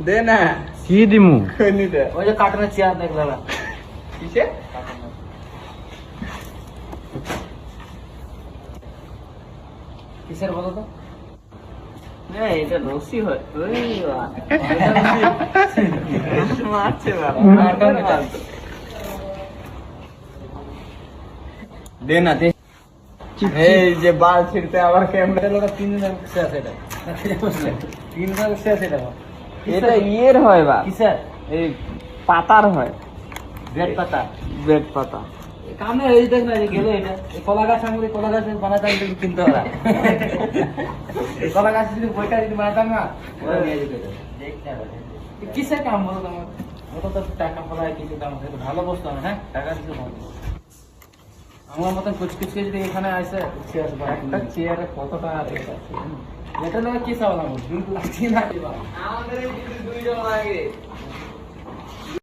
দে না কি দিমু ওই যে কার্টুনের চেয়ার দেখলে কিসে কিসের বলো তো? এটা রসি হয় মারছে দে না দে এই যে বাল ছিড়তে আবার ক্যামেরা লোক 3 দিন বসে আছে এটা 3 দিন বসে আছে এটা এটা ইয়ের হয় বা কিসের? এই পাতার হয় ব্রেড পাতা বেড পাতা কামে এই দেখ না এই গেল এটা এই কলা গাছ আমরে কলা গাছ বানাতে আমি তো কিনতে হবে এই কলা গাছ যদি বইটা যদি বানাতাম না ওরা নিয়ে যেত দেখতে হবে কিসের কাম বলো তোমার ওটা তো টাকা ফলায় কিছু কাম করে ভালো বস্তু না হ্যাঁ টাকা কিছু ভালো আমার মতন কুচকুচকে যদি এখানে আসে একটা চেয়ারে কত টাকা রেট আছে এটা না কি চাওয়া লাগবে বিল লাগছে না আমাদের এই দুইজন লাগে